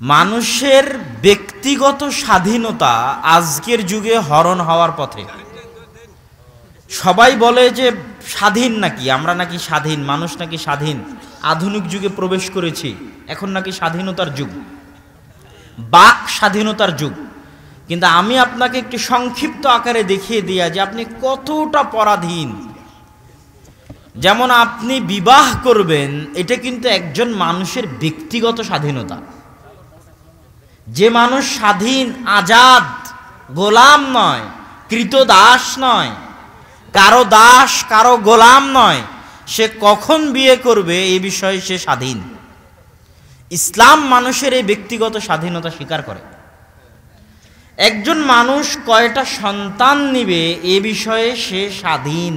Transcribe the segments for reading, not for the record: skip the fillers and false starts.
মানুষের ব্যক্তিগত স্বাধীনতা আজকের যুগে হরণ হওয়ার পথে। সবাই বলে যে স্বাধীন নাকি, আমরা নাকি স্বাধীন, মানুষ নাকি স্বাধীন, আধুনিক যুগে প্রবেশ করেছি, এখন নাকি স্বাধীনতার যুগ, বাক স্বাধীনতার যুগ। কিন্তু আমি আপনাকে একটি সংক্ষিপ্ত আকারে দেখিয়ে দিয়া যে আপনি কতটা পরাধীন। যেমন আপনি বিবাহ করবেন, এটা কিন্তু একজন মানুষের ব্যক্তিগত স্বাধীনতা। যে মানুষ স্বাধীন, আজাদ, গোলাম নয়, কৃতদাস নয়, কারো দাস কারো গোলাম নয়, সে কখন বিয়ে করবে এই বিষয়ে সে স্বাধীন। ইসলাম মানুষের এই ব্যক্তিগত স্বাধীনতা স্বীকার করে। একজন মানুষ কয়টা সন্তান নিবে এ বিষয়ে সে স্বাধীন,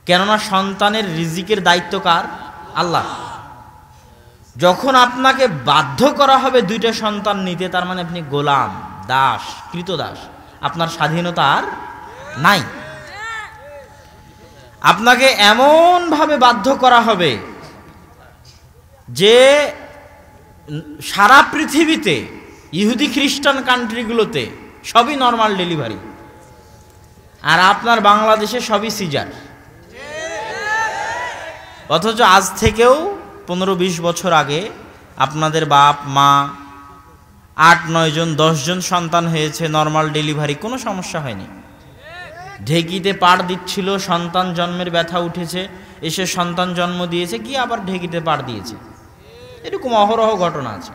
কেননা সন্তানের রিজিকের দায়িত্ব কার? আল্লাহ। যখন আপনাকে বাধ্য করা হবে দুইটা সন্তান নিতে, তার মানে আপনি গোলাম, দাস, কৃতদাস, আপনার স্বাধীনতা আর নাই। আপনাকে এমনভাবে বাধ্য করা হবে যে সারা পৃথিবীতে ইহুদি খ্রিস্টান কান্ট্রিগুলোতে সবই নর্মাল ডেলিভারি, আর আপনার বাংলাদেশে সবই সিজার। অথচ আজ থেকেও 15-20 বছর আগে আপনাদের বাপ মা 8-9 জন 10 জন সন্তান হয়েছে, নর্মাল ডেলিভারি, কোনো সমস্যা হয়নি। ঢেকিতে পাড় দিচ্ছিল, সন্তান জন্মের ব্যথা উঠেছে, এসে সন্তান জন্ম দিয়েছে, কি আবার ঢেকিতে পাড় দিয়েছে। এরকম অহরহ ঘটনা আছে।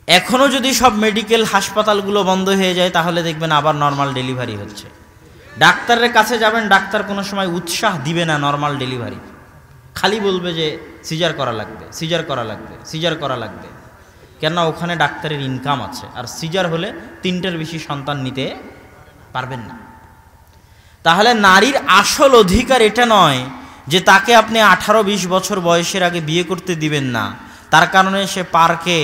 এখনো যদি সব মেডিকেল হাসপাতালগুলো বন্ধ হয়ে যায়, তাহলে দেখবেন আবার নর্মাল ডেলিভারি হচ্ছে। ডাক্তারের কাছে যাবেন, ডাক্তার কোনো সময় উৎসাহ দিবে না নর্মাল ডেলিভারি, খালি বলবে যে সিজার করা লাগবে, সিজার করা লাগবে, সিজার করা লাগবে। কেননা ওখানে ডাক্তারের ইনকাম আছে, আর সিজার হলে 3টার বেশি সন্তান নিতে পারবেন না। তাহলে নারীর আসল অধিকার এটা নয় যে তাকে আপনি 18-20 বছর বয়সের আগে বিয়ে করতে দিবেন না, তার কারণে সে পার্কে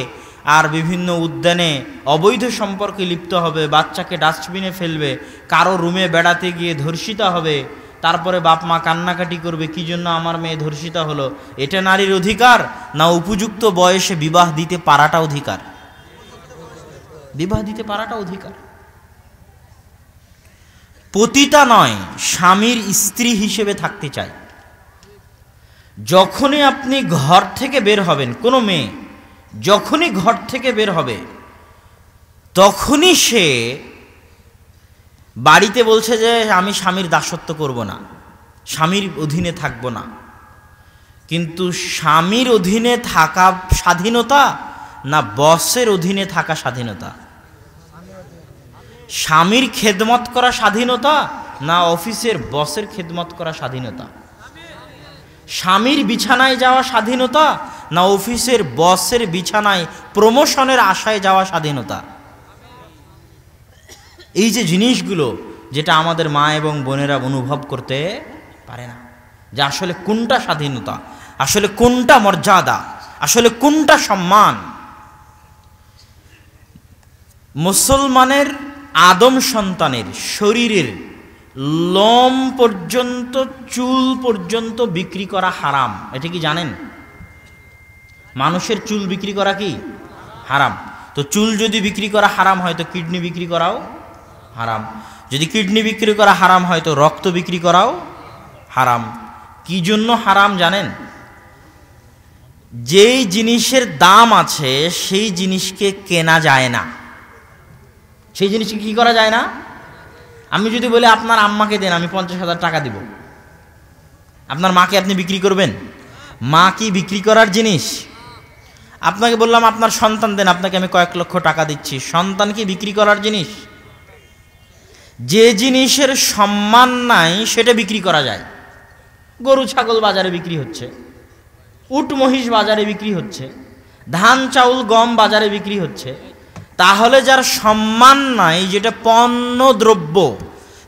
আর বিভিন্ন উদ্যানে অবৈধ সম্পর্কে লিপ্ত হবে, বাচ্চাকে ডাস্টবিনে ফেলবে, কারো রুমে বেড়াতে গিয়ে ধর্ষিতা হবে, তারপরে বাপ মা কান্নাকাটি করবে কি জন্য আমার মেয়ে ধর্ষিতা হলো। এটা নারীর অধিকার না উপযুক্ত বয়সে বিবাহ দিতে পারাটা অধিকার? বিবাহ দিতে পারাটা অধিকার। পতিতা নয়, স্বামীর স্ত্রী হিসেবে থাকতে চাই। যখনই আপনি ঘর থেকে বের হবেন, কোনো মেয়ে যখনই ঘর থেকে বের হবে, তখনই সে বাড়িতে বলছে যে আমি স্বামীর দাসত্ব করব না, স্বামীর অধীনে থাকব না। কিন্তু স্বামীর অধীনে থাকা স্বাধীনতা না বসের অধীনে থাকা স্বাধীনতা? স্বামীর খেদমত করা স্বাধীনতা না অফিসের বসের খেদমত করা স্বাধীনতা? স্বামীর বিছানায় যাওয়া স্বাধীনতা না অফিসের বসের বিছানায় প্রমোশনের আশায় যাওয়া স্বাধীনতা? এই যে জিনিসগুলো, যেটা আমাদের মা এবং বোনেরা অনুভব করতে পারে না, যে আসলে কোনটা স্বাধীনতা, আসলে কোনটা মর্যাদা, আসলে কোনটা সম্মান। মুসলমানের আদম সন্তানের শরীরের লোম পর্যন্ত, চুল পর্যন্ত বিক্রি করা হারাম। এটা কি জানেন? মানুষের চুল বিক্রি করা কি হারাম? তো চুল যদি বিক্রি করা হারাম হয়, তো কিডনি বিক্রি করাও হারাম। যদি কিডনি বিক্রি করা হারাম হয়, তো রক্ত বিক্রি করাও হারাম। কি জন্য হারাম জানেন? যেই জিনিসের দাম আছে সেই জিনিসকে কেনা যায় না, সেই জিনিসকে কি করা যায় না। আমি যদি বলি আপনার আম্মাকে দেন, আমি 50,000 টাকা দিব, আপনার মাকে আপনি বিক্রি করবেন? মা কি বিক্রি করার জিনিস? আপনাকে বললাম আপনার সন্তান দেন, আপনাকে আমি কয়েক লক্ষ টাকা দিচ্ছি, সন্তান কি বিক্রি করার জিনিস? যে জিনিসের সম্মান নাই সেটা বিক্রি করা যায়। গরু ছাগল বাজারে বিক্রি হচ্ছে, উট মহিষ বাজারে বিক্রি হচ্ছে, ধান চাউল গম বাজারে বিক্রি হচ্ছে। তাহলে যার সম্মান নাই, যেটা পণ্য দ্রব্য,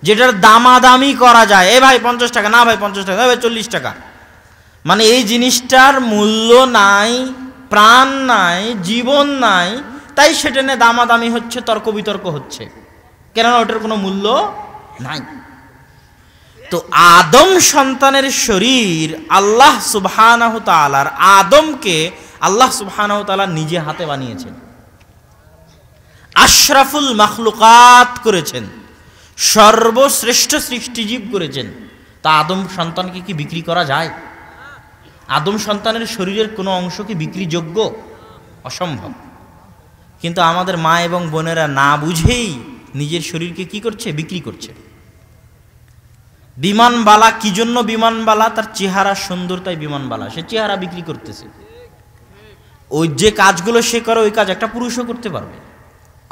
যেটার দামাদামি করা যায়, এ ভাই 50 টাকা, না ভাই 50 টাকা, ভাই 40 টাকা, মানে এই জিনিসটার মূল্য নাই, প্রাণ নাই, জীবন নাই, তাই সেটা নিয়ে দামাদামি হচ্ছে, তর্ক বিতর্ক হচ্ছে, কেননা ওটার কোনো মূল্য নাই। তো আদম সন্তানের শরীর, আল্লাহ সুবহানাহু তাআলার আদমকে আল্লাহ সুবহানাহু ওয়া তাআলা নিজে হাতে বানিয়েছেন, আশরাফুল মাখলুকাত করেছেন, সর্বশ্রেষ্ঠ সৃষ্টিজীব করেছেন। তা আদম সন্তানকে কি বিক্রি করা যায়? আদম সন্তানের শরীরের কোনো অংশ কি বিক্রিযোগ্য? অসম্ভব। কিন্তু আমাদের মা এবং বোনেরা না বুঝেই নিজের শরীরকে কি করছে? বিক্রি করছে। বিমানবালা কি জন্য বিমানবালা? তার চেহারা সুন্দর তাই বিমানবালা, সে চেহারা বিক্রি করতেছে। ওই যে কাজগুলো সে করে ওই কাজ একটা পুরুষও করতে পারবে।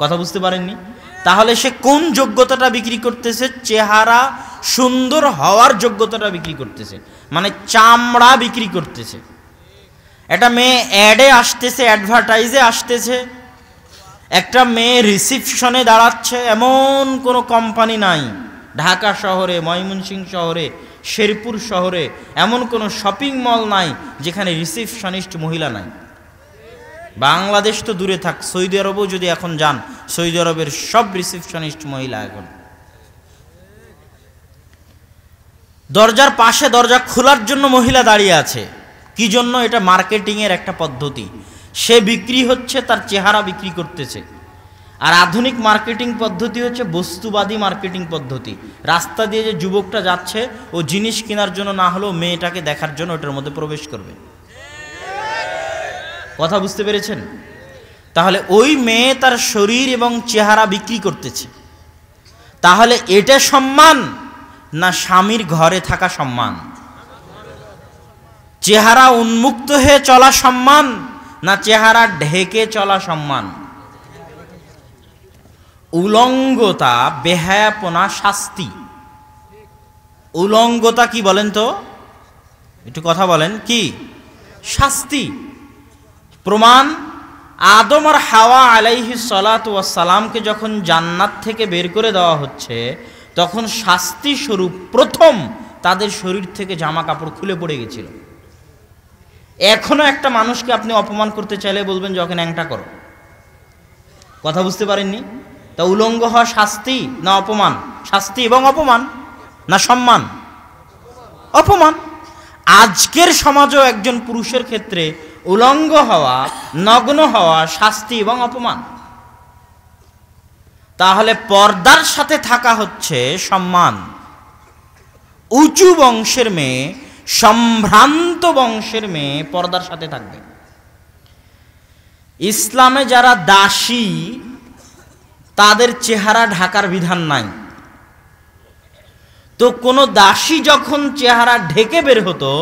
কথা বুঝতে পারেননি? তাহলে সে কোন যোগ্যতাটা বিক্রি করতেছে? চেহারা সুন্দর হওয়ার যোগ্যতাটা বিক্রি করতেছে, মানে চামড়া বিক্রি করতেছে। একটা মেয়ে অ্যাডে আসতেছে, অ্যাডভার্টাইজে আসতেছে, একটা মেয়ে রিসিপশনে দাঁড়াচ্ছে, এমন কোনো কোম্পানি নাই ঢাকা শহরে, ময়মনসিংহ শহরে, শেরপুর শহরে এমন কোনো শপিং মল নাই যেখানে রিসিপশনিস্ট মহিলা নাই। বাংলাদেশ তো দূরে থাক, সৌদি আরবও যদি এখন যান, সৌদি আরবের সব রিসিপশনিস্ট মহিলা। এখন দরজার পাশে দরজা খোলার জন্য মহিলা দাঁড়িয়ে আছে। কি জন্য? এটা মার্কেটিংয়ের একটা পদ্ধতি। সে বিক্রি হচ্ছে, তার চেহারা বিক্রি করতেছে। আর আধুনিক মার্কেটিং পদ্ধতি হচ্ছে বস্তুবাদী মার্কেটিং পদ্ধতি। রাস্তা দিয়ে যে যুবকটা যাচ্ছে, ও জিনিস কেনার জন্য না হলেও মেয়েটাকে দেখার জন্য ওটার মধ্যে প্রবেশ করবে। কথা বুঝতে পেরেছেন? তাহলে ওই মেয়ে তার শরীর এবং চেহারা বিক্রি করতেছে। তাহলে এটা সম্মান না স্বামীর ঘরে থাকা সম্মান? চেহারা উন্মুক্ত হয়ে চলা সম্মান না চেহারা ঢেকে চলা সম্মান? উলঙ্গতা, বেহায়াপনা শাস্তি। উলঙ্গতা কি বলেন তো? একটু কথা বলেন, কি শাস্তি? প্রমাণ, আদম আর হাওয়া আলাইহিস সালাতু ওয়াস সালামকে যখন জান্নাত থেকে বের করে দেওয়া হচ্ছে, তখন শাস্তি স্বরূপ প্রথম তাদের শরীর থেকে জামা কাপড় খুলে পড়ে গেছিল। এখনো একটা মানুষকে আপনি অপমান করতে চাইলে বলবেন যে ওকে ন্যাংটা করো। কথা বুঝতে পারেননি? তা উলঙ্গ হওয়া শাস্তি না অপমান? শাস্তি এবং অপমান না সম্মান? অপমান। আজকের সমাজও একজন পুরুষের ক্ষেত্রে উলঙ্গ হওয়া, নগ্ন হওয়া শাস্তি এবং অপমান। তাহলে পর্দার সাথে থাকা হচ্ছে সম্মান। উঁচু বংশের মেয়ে, সম্ভ্রান্ত বংশের মেয়ে পর্দার সাথে থাকবে। ইসলামে যারা দাসী, তাদের চেহারা ঢাকার বিধান নাই। তো কোনো দাসী যখন চেহারা ঢেকে বের হতো,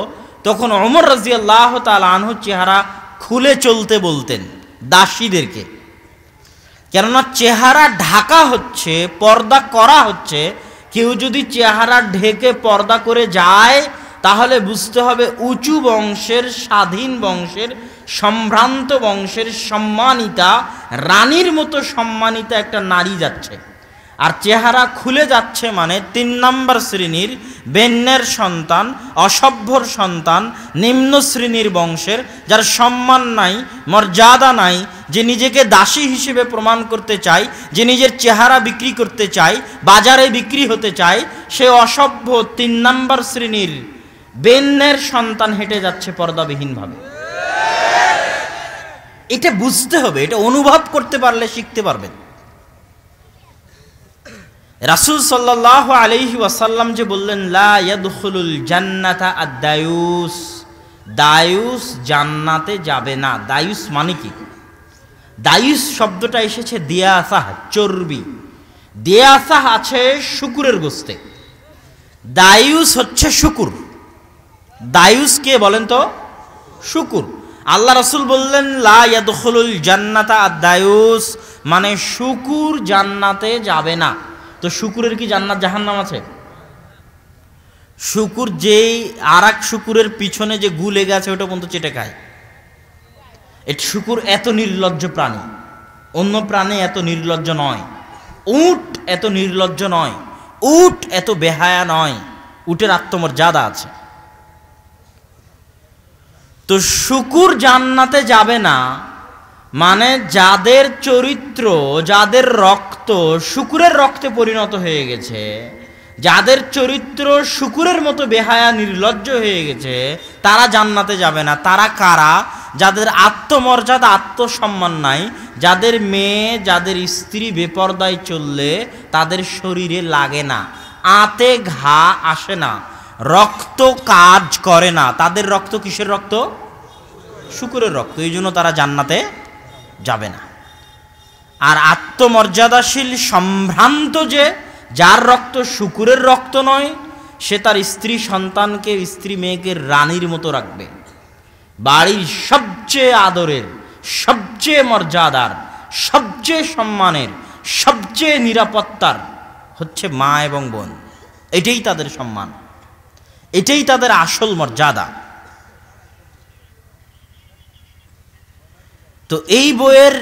তখন ওমর রাদিয়াল্লাহু তাআলা আনহু চেহারা খুলে চলতে বলতেন দাসীদেরকে। কেননা চেহারা ঢাকা হচ্ছে, পর্দা করা হচ্ছে। কেউ যদি চেহারা ঢেকে পর্দা করে যায়, তাহলে বুঝতে হবে উঁচু বংশের, স্বাধীন বংশের, সম্ভ্রান্ত বংশের সম্মানিতা, রানীর মতো সম্মানিতা একটা নারী যাচ্ছে। আর চেহারা খুলে যাচ্ছে মানে 3 নম্বর শ্রেণীর বেন্যের সন্তান, অসভ্যর সন্তান, নিম্ন শ্রেণীর বংশের, যার সম্মান নাই, মর্যাদা নাই, যে নিজেকে দাসী হিসেবে প্রমাণ করতে চায়, যে নিজের চেহারা বিক্রি করতে চায়, বাজারে বিক্রি হতে চায়, সে অসভ্য 3 নম্বর শ্রেণীর বেন্যের সন্তান হেঁটে যাচ্ছে পর্দাবিহীনভাবে। এটা বুঝতে হবে, এটা অনুভব করতে পারলে শিখতে পারবেন। রাসূল সাল্লাল্লাহু আলাইহি ওয়াসাল্লাম যে বললেন, লা ইয়াদখুলুল জান্নাতা আদ-দায়ুস, দায়ুস জান্নাতে যাবে না। দায়ুস মানে কি? দায়ুস শব্দটা এসেছে দিয়াসাহ, চর্বি। দিয়াসাহ আছে শুকুরের গোস্তে, দায়ুস হচ্ছে শুকুর। দায়ুস কে বলেন তো? শুকুর। আল্লাহ রাসূল বললেন, লা ইয়াদখুলুল জান্নাতা আদ-দায়ুস, মানে শুকুর জান্নাতে যাবে না। তো শুকুরের কি জান্নাত জাহান্নাম আছে? শুকুর যেই আরেক শুকুরের পিছনে যে গু লেগে আছে ওটা পর্যন্ত চেটে খায়। এই শুকুর এত নির্লজ্জ প্রাণী, অন্য প্রাণী এত নির্লজ্জ নয়। উট এত নির্লজ্জ নয়, উট এত বেহায়া নয়, উটের আত্মমর্যাদা আছে। তো শুকুর জান্নাতে যাবে না মানে যাদের চরিত্র, যাদের রক্ত শুকুরের রক্তে পরিণত হয়ে গেছে, যাদের চরিত্র শুকুরের মতো বেহায়া নির্লজ্জ হয়ে গেছে, তারা জান্নাতে যাবে না। তারা কারা? যাদের আত্মমর্যাদা আত্মসম্মান নাই, যাদের মেয়ে যাদের স্ত্রী বেপরদায় চললে তাদের শরীরে লাগে না, আতে ঘা আসে না, রক্ত কাজ করে না, তাদের রক্ত কিসের রক্ত? শূকরের রক্ত, এই জন্য তারা জান্নাতে যাবে না। আর আত্মমর্যাদাশীল সম্ভ্রান্ত যে, যার রক্ত শূকরের রক্ত নয়, সে তার স্ত্রী সন্তানকে, স্ত্রী মেয়েকে রানীর মতো রাখবে। বাড়ির সবচেয়ে আদরের, সবচেয়ে মর্যাদার, সবচেয়ে সম্মানের, সবচেয়ে নিরাপত্তার হচ্ছে মা এবং বোন। এটাই তাদের সম্মান, এটাই তাদের আসল মর্যাদা। তো এই বইয়ের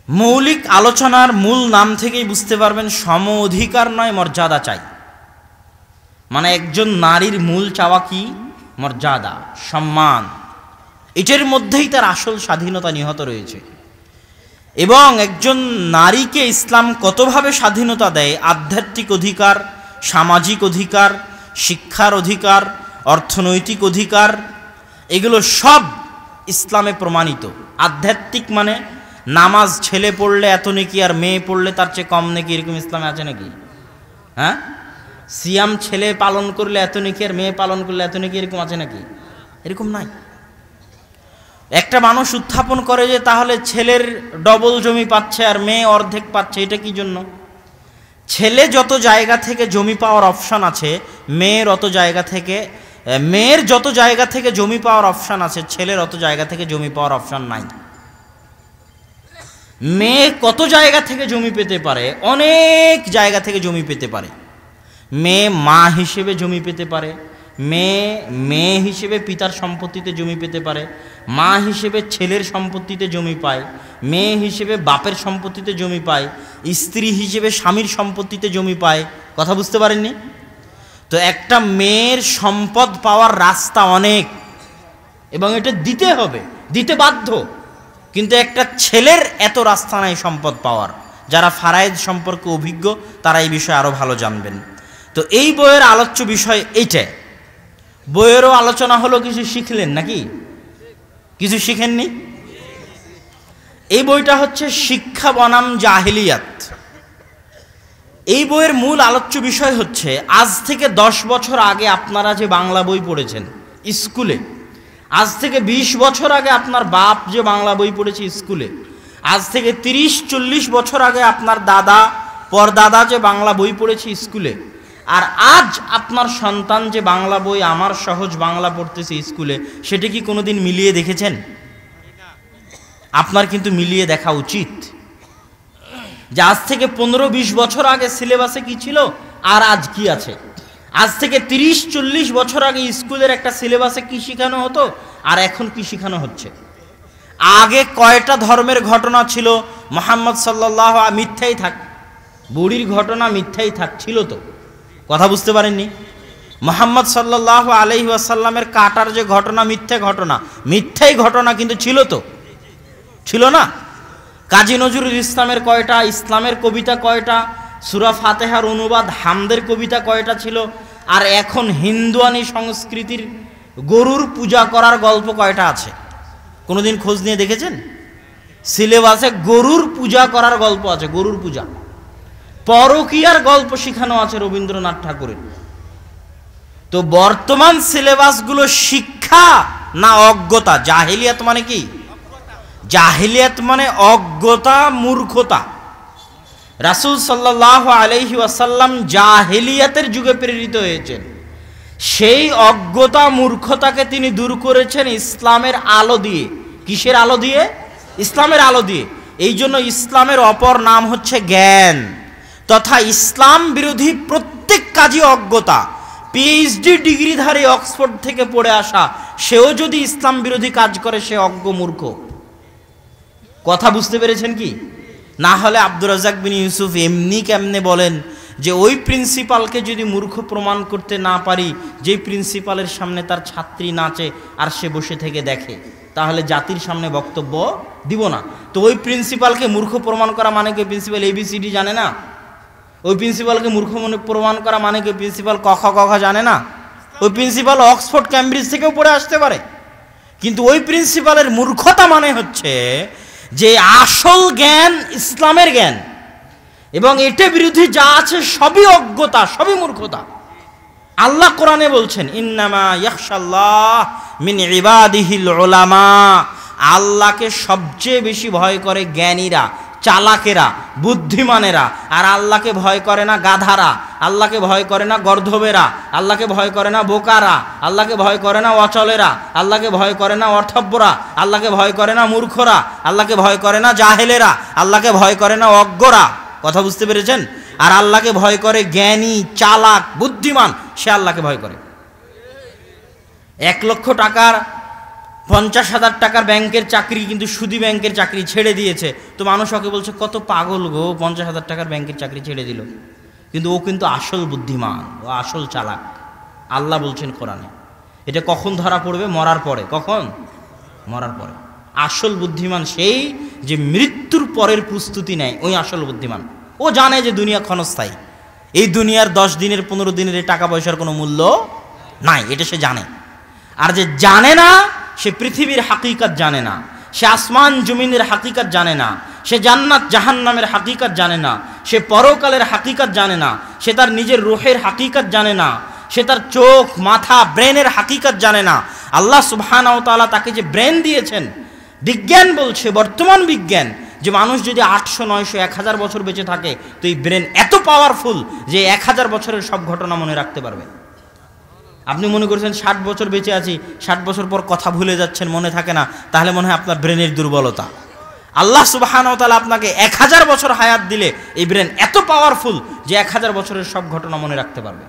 মৌলিক আলোচনার মূল নাম থেকেই বুঝতে পারবেন সম অধিকার নয়, মর্যাদা চাই। মানে একজন নারীর মূল চাওয়া কি? মর্যাদা, সম্মান। এটার মধ্যেই তার আসল স্বাধীনতা নিহত রয়েছে। এবং একজন নারীকে ইসলাম কতভাবে স্বাধীনতা দেয়, আধ্যাত্মিক অধিকার, সামাজিক অধিকার, শিক্ষার অধিকার, অর্থনৈতিক অধিকার, এগুলো সব ইসলামে প্রমাণিত। আধ্যাত্মিক মানে নামাজ ছেলে পড়লে এত নেকি আর মেয়ে পড়লে তার চেয়ে কম নেকি, এরকম ইসলামে আছে নাকি? হ্যাঁ, সিয়াম ছেলে পালন করলে এত নেকি আর মেয়ে পালন করলে এত নেকি, এরকম আছে নাকি? এরকম নাই। একটা মানুষ উত্থাপন করে যে তাহলে ছেলের ডবল জমি পাচ্ছে আর মেয়ে অর্ধেক পাচ্ছে, এটা কি জন্য? ছেলে যত জায়গা থেকে জমি পাওয়ার অপশন আছে, মেয়ের যত জায়গা থেকে জমি পাওয়ার অপশন আছে, ছেলের অত জায়গা থেকে জমি পাওয়ার অপশন নাই। মেয়ে কত জায়গা থেকে জমি পেতে পারে? অনেক জায়গা থেকে জমি পেতে পারে। মেয়ে মা হিসেবে জমি পেতে পারে, মেয়ে হিসেবে পিতার সম্পত্তিতে জমি পেতে পারে, মা হিসেবে ছেলের সম্পত্তিতে জমি পায়, মেয়ে হিসেবে বাপের সম্পত্তিতে জমি পায়, স্ত্রী হিসেবে স্বামীর সম্পত্তিতে জমি পায়। কথা বুঝতে পারেননি? তো একটা মেয়ের সম্পদ পাওয়ার রাস্তা অনেক, এবং এটা দিতে হবে, দিতে বাধ্য। কিন্তু একটা ছেলের এত রাস্তা নাই সম্পদ পাওয়ার। যারা ফারায়েদ সম্পর্কে অভিজ্ঞ তারা এই বিষয়ে আরো ভালো জানবেন। তো এই বইয়ের আলোচ্য বিষয় এইটা। বইয়েরও আলোচনা হলো, কিছু শিখলেন নাকি? কিছু শিখেননি? এই বইটা হচ্ছে শিক্ষা বনাম জাহিলিয়াত। এই বইয়ের মূল আলোচ্য বিষয় হচ্ছে, আজ থেকে 10 বছর আগে আপনারা যে বাংলা বই পড়েছেন স্কুলে, আজ থেকে 20 বছর আগে আপনার বাপ যে বাংলা বই পড়েছে স্কুলে, আজ থেকে 30-40 বছর আগে আপনার দাদা পরদাদা যে বাংলা বই পড়েছে স্কুলে, আর আজ আপনার সন্তান যে বাংলা বই আমার সহজ বাংলা পড়তেছে স্কুলে, সেটা কি কোনোদিন মিলিয়ে দেখেছেন? আপনার কিন্তু মিলিয়ে দেখা উচিত যে আজ থেকে 15-20 বছর আগে সিলেবাসে কি ছিল আর আজ কি আছে। আজ থেকে 30-40 বছর আগে স্কুলের একটা সিলেবাসে কি শেখানো হতো আর এখন কি শেখানো হচ্ছে। আগে কয়টা ধর্মের ঘটনা ছিল? মুহাম্মদ সাল্লাল্লাহু মিথ্যাই থাক, বুড়ির ঘটনা মিথ্যাই থাক ছিল তো। কথা বুঝতে পারেননি? মুহাম্মদ সাল্লাল্লাহু আলাইহি ওয়াসাল্লামের কাটার যে ঘটনা মিথ্যাই ঘটনা, কিন্তু ছিল তো, ছিল না? কাজী নজরুল ইসলামের কয়টা, ইসলামের কবিতা কয়টা, সূরা ফাতিহার অনুবাদ হামদের কবিতা কয়টা ছিল, আর এখন হিন্দুয়ানি সংস্কৃতির গরুর পূজা করার গল্প কয়টা আছে? কোনোদিন খোঁজ নিয়ে দেখেছেন? সিলেবাসে গরুর পূজা করার গল্প আছে, গরুর পূজা। পরকীয়ার গল্প শেখানো আছে রবীন্দ্রনাথ ঠাকুরের। তো বর্তমান সিলেবাসগুলো শিক্ষা না অজ্ঞতা? জাহিলিয়াত মানে কি? জাহিলিয়াত মানে অজ্ঞতা, মূর্খতা। রাসূল সাল্লাল্লাহু আলাইহি ওয়াসাল্লাম জাহিলিয়াতের যুগে প্রেরিত হয়েছেন। সেই অজ্ঞতা মূর্খতাকে তিনি দূর করেছেন ইসলামের আলো দিয়ে। কিসের আলো দিয়ে? ইসলামের আলো দিয়ে। এই জন্য ইসলামের অপর নাম হচ্ছে জ্ঞান, তথা ইসলাম বিরোধী প্রত্যেক কাজই অজ্ঞতা। পিএইচডি ডিগ্রিধারী অক্সফোর্ড থেকে পড়ে আসা সেও যদি ইসলাম বিরোধী কাজ করে, সে অজ্ঞ মূর্খ। কথা বুঝতে পেরেছেন কি? না হলে আব্দুর রাজ্জাক বিন ইউসুফ এমনি কেমনে বলেন যে ওই প্রিন্সিপালকে যদি মূর্খ প্রমাণ করতে না পারি, যেই প্রিন্সিপালের সামনে তার ছাত্রী নাচে আর সে বসে থেকে দেখে, তাহলে জাতির সামনে বক্তব্য দিব না। তো ওই প্রিন্সিপালকে মূর্খ প্রমাণ করা মানে কি প্রিন্সিপাল ABCD জানে না? ওই প্রিন্সিপালকে মূর্খ প্রমাণ করা মানে কি প্রিন্সিপাল ক খ জানে না? ওই প্রিন্সিপাল অক্সফোর্ড ক্যামব্রিজ থেকেও পড়ে আসতে পারে, কিন্তু ওই প্রিন্সিপালের মূর্খতা মানে হচ্ছে যে আসল জ্ঞান ইসলামের জ্ঞান, এবং এটা বিরোধী যা আছে সবই অজ্ঞতা, সবই মূর্খতা। আল্লাহ কোরআনে বলছেন, ইন্নামা ইয়াখশাল্লাহ মিন ইবাদিহিল উলামা, আল্লাহকে সবচেয়ে বেশি ভয় করে জ্ঞানীরা, চালাকেরা, বুদ্ধিমানেরা। আর আল্লাহকে ভয় করে না গাধারা, আল্লাহকে ভয় করে না গর্ধবেরা, আল্লাহকে ভয় করে না বোকারা, আল্লাহকে ভয় করে না অচলেরা, আল্লাহকে ভয় করে না অর্থব্যরা, আল্লাহকে ভয় করে না মূর্খরা, আল্লাহকে ভয় করে না জাহেলেরা, আল্লাহকে ভয় করে না অজ্ঞরা। কথা বুঝতে পেরেছেন? আর আল্লাহকে ভয় করে জ্ঞানী, চালাক, বুদ্ধিমান, সে আল্লাহকে ভয় করে। 1 লক্ষ টাকার 50,000 টাকার ব্যাংকের চাকরি, কিন্তু সুদী ব্যাংকের চাকরি ছেড়ে দিয়েছে। তো মানুষ ওকে বলছে কত পাগল গো, 50,000 টাকার ব্যাংকের চাকরি ছেড়ে দিল। কিন্তু ও কিন্তু আসল বুদ্ধিমান, ও আসল চালাক। আল্লাহ বলছেন কোরআনে, এটা কখন ধরা পড়বে? মরার পরে। কখন? মরার পরে। আসল বুদ্ধিমান সেই যে মৃত্যুর পরের প্রস্তুতি নেয়, ওই আসল বুদ্ধিমান। ও জানে যে দুনিয়া ক্ষণস্থায়ী, এই দুনিয়ার 10 দিনের 15 দিনের এই টাকা পয়সার কোনো মূল্য নাই, এটা সে জানে। আর যে জানে না, সে পৃথিবীর হাকিকত জানে না, সে আসমান জমিনের হাকিকত জানে না, সে জান্নাত জাহান্নামের হাকিকত জানে না, সে পরকালের হাকিকত জানে না, সে তার নিজের রূহের হাকিকত জানে না, সে তার চোখ, মাথা, ব্রেনের হাকিকত জানে না। আল্লাহ সুবহানাহু ওয়া তাআলা তাকে যে ব্রেন দিয়েছেন, বিজ্ঞান বলছে, বর্তমান বিজ্ঞান, যে মানুষ যদি 800, 900, 1000 বছর বেঁচে থাকে, তো এই ব্রেন এত পাওয়ারফুল যে 1000 বছরের সব ঘটনা মনে রাখতে পারবে। আপনি মনে করছেন 60 বছর বেঁচে আছি, 60 বছর পর কথা ভুলে যাচ্ছেন, মনে থাকে না, তাহলে মনে হয় আপনার ব্রেনের দুর্বলতা। আল্লাহ সুবহানাহু ওয়া তাআলা আপনাকে 1000 বছর হায়াত দিলে এই ব্রেন এত পাওয়ারফুল যে 1000 বছরের সব ঘটনা মনে রাখতে পারবে।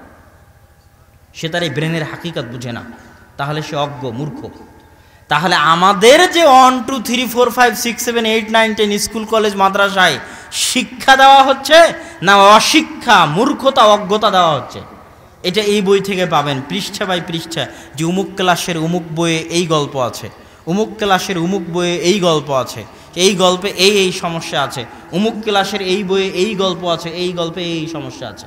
সে তার এই ব্রেনের হাকিকত বুঝে না, তাহলে সে অজ্ঞ, মূর্খ। তাহলে আমাদের যে 1, 2, 3, 4, 5, 6, 7, 8, 9, 10 স্কুল কলেজ মাদ্রাসায় শিক্ষা দেওয়া হচ্ছে না অশিক্ষা, মূর্খতা, অজ্ঞতা দেওয়া হচ্ছে? এটা এই বই থেকে পাবেন, পৃষ্ঠা বাই পৃষ্ঠা, যে অমুক ক্লাসের অমুক বইয়ে এই গল্প আছে, অমুক ক্লাসের অমুক বইয়ে এই গল্প আছে, এই গল্পে এই এই সমস্যা আছে, অমুক ক্লাসের এই বইয়ে এই গল্প আছে, এই গল্পে এই সমস্যা আছে।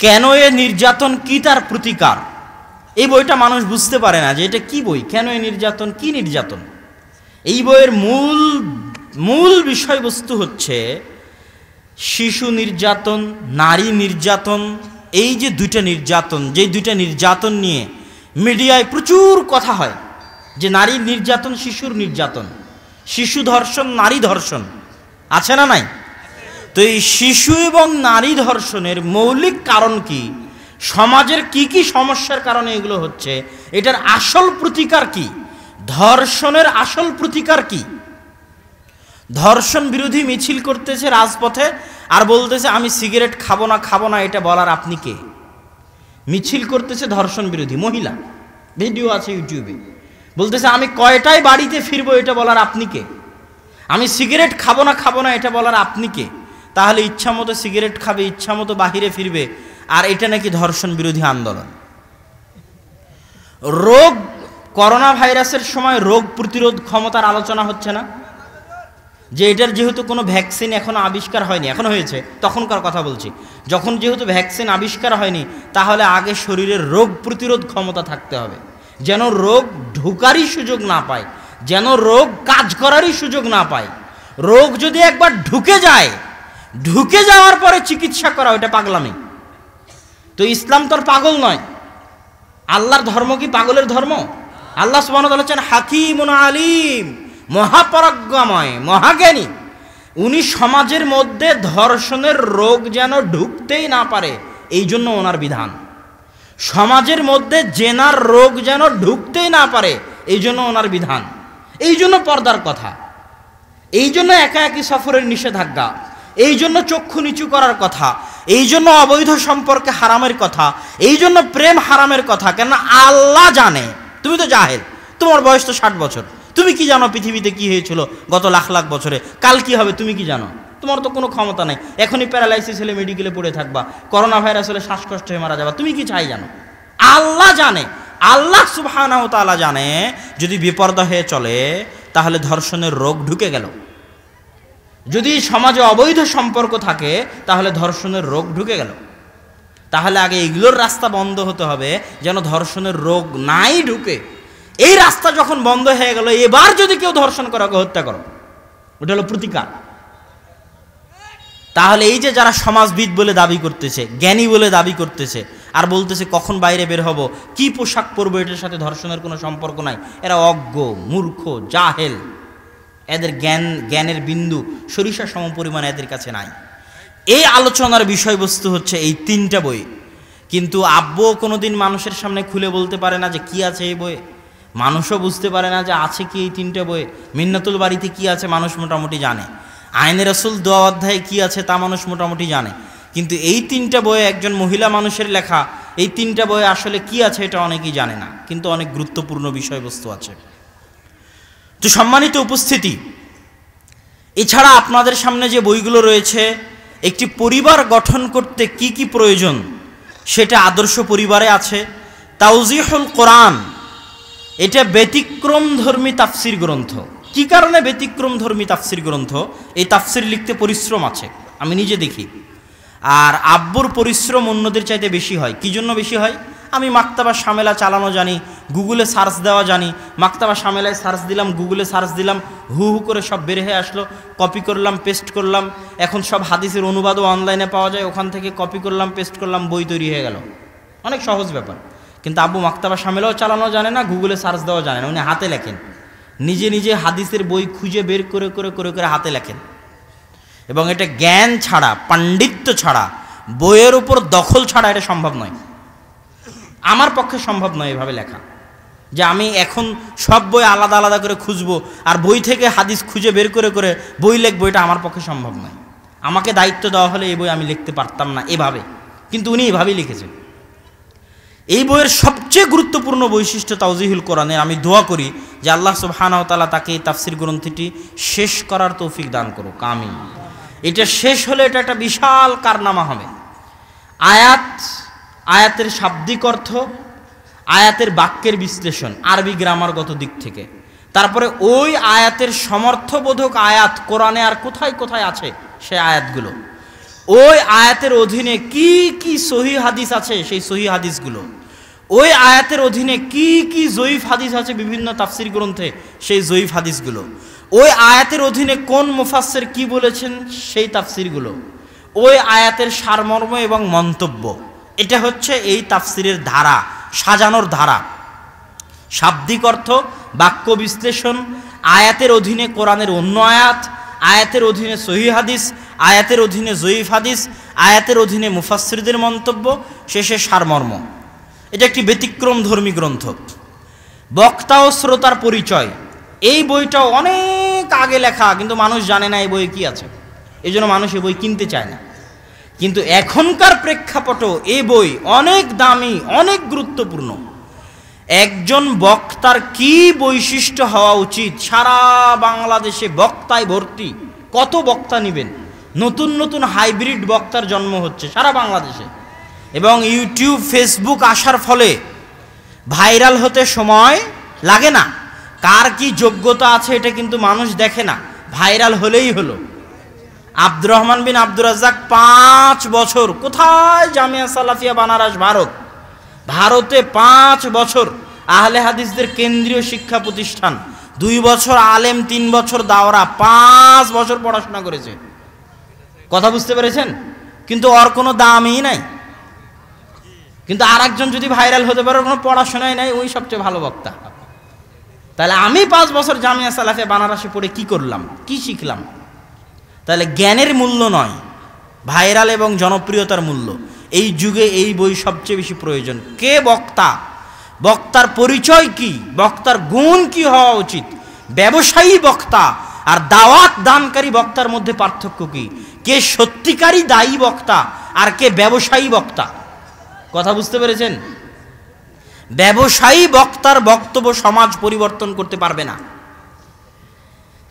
কেন এ নির্যাতন, কি তার প্রতিকার, এই বইটা মানুষ বুঝতে পারে না যে এটা কি বই, কেন এ নির্যাতন, কি নির্যাতন। এই বইয়ের মূল বিষয়বস্তু হচ্ছে শিশু নির্যাতন, নারী নির্যাতন। এই যে দুইটা নির্যাতন, যে দুইটা নির্যাতন নিয়ে মিডিয়ায় প্রচুর কথা হয়, যে নারী নির্যাতন, শিশুর নির্যাতন, শিশু ধর্ষণ, নারী ধর্ষণ, আছে না নাই? তো এই শিশু এবং নারী ধর্ষণের মৌলিক কারণ কি, সমাজের কি কি সমস্যার কারণে এগুলো হচ্ছে, এটার আসল প্রতিকার কি, ধর্ষণের আসল প্রতিকার কি? ধর্ষণ বিরোধী মিছিল করতেছে রাজপথে, আর বলতেছে আমি সিগারেট খাবো না, এটা বলার আপনি কে? মিছিল করতেছে ধর্ষণ বিরোধী মহিলা, ভিডিও আছে ইউটিউবে, বলতেছে আমি কয়টায় বাড়িতে ফিরবো, এটা বলার আপনি কে? আমি সিগারেট খাবো না, এটা বলার আপনি কে? তাহলে ইচ্ছা মতো সিগারেট খাবে, ইচ্ছা মতো বাহিরে ফিরবে, আর এটা নাকি ধর্ষণ বিরোধী আন্দোলন। রোগ, করোনা ভাইরাসের সময় রোগ প্রতিরোধ ক্ষমতার আলোচনা হচ্ছে না? যে এটার যেহেতু কোনো ভ্যাকসিন এখনো আবিষ্কার হয়নি, এখন হয়েছে, তখনকার কথা বলছি, যখন যেহেতু ভ্যাকসিন আবিষ্কার হয়নি, তাহলে আগে শরীরের রোগ প্রতিরোধ ক্ষমতা থাকতে হবে, যেন রোগ ঢুকারই সুযোগ না পায়, যেন রোগ কাজ করারই সুযোগ না পায়। রোগ যদি একবার ঢুকে যায়, ঢুকে যাওয়ার পরে চিকিৎসা করা, ওটা পাগলামি। তো ইসলাম তো আর পাগল নয়। আল্লাহর ধর্ম কি পাগলের ধর্ম? আল্লাহ সুবহানাহু ওয়া তাআলা বলেছেন হাকিমুন আলিম, মহাপরাজ্ঞাময়, মহাজ্ঞানী। উনি সমাজের মধ্যে ধর্ষণের রোগ যেন ঢুকতেই না পারে, এই জন্য ওনার বিধান। সমাজের মধ্যে জেনার রোগ যেন ঢুকতেই না পারে, এই জন্য ওনার বিধান। এই জন্য পর্দার কথা, এই জন্য একাকী সফরের নিষেধাজ্ঞা, এই জন্য চক্ষু নিচু করার কথা, এই জন্য অবৈধ সম্পর্কে হারামের কথা, এই জন্য প্রেম হারামের কথা। কেন? আল্লাহ জানে, তুমি তো জাহেল, তোমার বয়স তো 60 বছর, তুমি কি জানো পৃথিবীতে কি হয়েছিল গত লাখ লাখ বছরে, কাল কি হবে তুমি কি জানো? তোমার তো কোনো ক্ষমতা নাই। এখনই প্যারালাইসিস হলে মেডিকেলে পড়ে থাকবা, করোনা ভাইরাস হলে শ্বাসকষ্ট হয়ে মারা যাবা, তুমি কি চাই জানো? আল্লাহ জানে, আল্লাহ সুবহানাহু ওয়া তাআলা জানে। যদি বিপর্দা হয়ে চলে তাহলে ধর্ষণের রোগ ঢুকে গেল, যদি সমাজে অবৈধ সম্পর্ক থাকে তাহলে ধর্ষণের রোগ ঢুকে গেল। তাহলে আগে এগুলোর রাস্তা বন্ধ হতে হবে যেন ধর্ষণের রোগ নাই ঢুকে। এই রাস্তা যখন বন্ধ হয়ে গেল, এবার যদি কেউ ধর্ষণ করে ওকে হত্যা করো, ওটা হলো প্রতিকার। তাহলে এই যে যারা সমাজবিদ বলে দাবি করতেছে, জ্ঞানী বলে দাবি করতেছে, আর বলতেছে কখন বাইরে বের হব, কি পোশাক পরবো, এটার সাথে ধর্ষণের কোনো সম্পর্ক নাই, এরা অজ্ঞ, মূর্খ, জাহেল। এদের জ্ঞানের বিন্দু সরিষা সম পরিমাণে এদের কাছে নাই। এই আলোচনার বিষয়বস্তু হচ্ছে এই 3টা বই। কিন্তু আব্বুও কোনোদিন মানুষের সামনে খুলে বলতে পারে না যে কি আছে এই বইয়ে, মানুষও বুঝতে পারে না যে আছে কি এই 3টে বইয়ে। মিন্নাতুল বাড়িতে কি আছে মানুষ মোটামুটি জানে, আইনে রাসূল 2 অধ্যায়ে কি আছে তা মানুষ মোটামুটি জানে, কিন্তু এই 3টা বইয়ে একজন মহিলা মানুষের লেখা, এই 3টা বইয়ে আসলে কি আছে এটা অনেকেই জানে না, কিন্তু অনেক গুরুত্বপূর্ণ বিষয়বস্তু আছে। তো সম্মানিত উপস্থিতি, এছাড়া আপনাদের সামনে যে বইগুলো রয়েছে, একটি পরিবার গঠন করতে কি কি প্রয়োজন সেটা আদর্শ পরিবারে আছে। তাওজিহুল কোরআন, এটা ব্যতিক্রমধর্মী তাফসির গ্রন্থ। কি কারণে ব্যতিক্রমধর্মী তাফসির গ্রন্থ? এই তাফসির লিখতে পরিশ্রম আছে, আমি নিজে দেখি। আর আব্বুর পরিশ্রম অন্যদের চাইতে বেশি হয়। কি জন্য বেশি হয়? আমি মাকতাবা শামেলা চালানো জানি, গুগলে সার্চ দেওয়া জানি। মাকতাবা শামেলায় সার্চ দিলাম, গুগলে সার্চ দিলাম, হু হু করে সব বের হয়ে আসলো, কপি করলাম, পেস্ট করলাম। এখন সব হাদিসের অনুবাদও অনলাইনে পাওয়া যায়, ওখান থেকে কপি করলাম, পেস্ট করলাম, বই তৈরি হয়ে গেল। অনেক সহজ ব্যাপার। কিন্তু আব্বু মাকতাবা শামেলাও চালানো জানে না, গুগলে সার্চ দেওয়া জানে না, উনি হাতে লেখেন, নিজে নিজে হাদিসের বই খুঁজে বের করে করে করে করে হাতে লেখেন। এবং এটা জ্ঞান ছাড়া, পাণ্ডিত্য ছাড়া, বইয়ের উপর দখল ছাড়া এটা সম্ভব নয়। আমার পক্ষে সম্ভব নয় এভাবে লেখা, যে আমি এখন সব বই আলাদা আলাদা করে খুঁজবো আর বই থেকে হাদিস খুঁজে বের করে করে বই লিখবো, এটা আমার পক্ষে সম্ভব নয়। আমাকে দায়িত্ব দেওয়া হলে এই বই আমি লিখতে পারতাম না এভাবে, কিন্তু উনি এভাবেই লিখেছেন। এই বইয়ের সবচেয়ে গুরুত্বপূর্ণ বৈশিষ্ট্য তাওজিহুল কোরআনের। আমি দোয়া করি যে আল্লাহ সুবহানাহু ওয়া তাআলা তাকে এই তাফসির গ্রন্থটি শেষ করার তৌফিক দান করুক, আমিন। এটা শেষ হলে এটা একটা বিশাল কারনামা হবে। আয়াতের শাব্দিক অর্থ, আয়াতের বাক্যের বিশ্লেষণ আরবি গ্রামারগত দিক থেকে, তারপরে ওই আয়াতের সমর্থবোধক আয়াত কোরআনে আর কোথায় কোথায় আছে সেই আয়াতগুলো, ওই আয়াতের অধীনে কি কি সহি হাদিস আছে সেই সহি হাদিসগুলো, ওই আয়াতের অধীনে কি কি জয়ীফ হাদিস আছে বিভিন্ন তাফসির গ্রন্থে সেই জয়ীফ হাদিসগুলো, ওই আয়াতের অধীনে কোন মুফাসসির কি বলেছেন সেই তাফসিরগুলো, ওই আয়াতের সারমর্ম এবং মন্তব্য। এটা হচ্ছে এই তাফসিরের ধারা, সাজানোর ধারা। শাব্দিক অর্থ, বাক্য বিশ্লেষণ, আয়াতের অধীনে কোরআনের অন্য আয়াত, আয়াতের অধীনে সহিহ হাদিস, আয়াতের অধীনে জয়ীফ হাদিস, আয়াতের অধীনে মুফাসসিরদের মন্তব্য, শেষে সারমর্ম। এটা একটি ব্যতিক্রমধর্মী গ্রন্থ। বক্তা ও শ্রোতার পরিচয়, এই বইটাও অনেক আগে লেখা, কিন্তু মানুষ জানে না এই বইয়ে কি আছে, এই জন্য মানুষ এই বই কিনতে চায় না। কিন্তু এখনকার প্রেক্ষাপটে এই বই অনেক দামি, অনেক গুরুত্বপূর্ণ। একজন বক্তার কি বৈশিষ্ট্য হওয়া উচিত, সারা বাংলাদেশে বক্তায় ভর্তি, কত বক্তা নেবেন, নতুন নতুন হাইব্রিড বক্তার জন্ম হচ্ছে সারা বাংলাদেশে। এবং ইউটিউব, ফেসবুক আসার ফলে ভাইরাল হতে সময় লাগে না। কার কি যোগ্যতা আছে এটা কিন্তু মানুষ দেখে না, ভাইরাল হলেই হলো। আব্দুর রহমান বিন আব্দুর রাজ্জাক 5 বছর কোথায়, জামিয়া সালাফিয়া বানারস, ভারতে 5 বছর আহলে হাদিসদের কেন্দ্রীয় শিক্ষা প্রতিষ্ঠান, 2 বছর আলেম, 3 বছর দাওরা, 5 বছর পড়াশোনা করেছে। কথা বুঝতে পেরেছেন? কিন্তু ওর কোনো দামই নাই। কিন্তু আর একজন যদি ভাইরাল হতে পারে, কোনো পড়াশোনাই নাই, ওই সবচেয়ে ভালো বক্তা। তাহলে আমি 5 বছর জামিয়া সালাফিয়া বানারসে পড়ে কি করলাম, কি শিখলাম? তাহলে জ্ঞানের মূল্য নয়, ভাইরাল এবং জনপ্রিয়তার মূল্য। এই যুগে এই বই সবচেয়ে বেশি প্রয়োজন। কে বক্তা, বক্তার পরিচয় কি, বক্তার গুণ কি হওয়া উচিত, ব্যবসায়ী বক্তা আর দাওয়াত দানকারী বক্তার মধ্যে পার্থক্য কি, কে সত্যিকারী দায়ী বক্তা আর কে ব্যবসায়ী বক্তা। কথা বুঝতে পেরেছেন? ব্যবসায়ী বক্তার বক্তব্য সমাজ পরিবর্তন করতে পারবে না।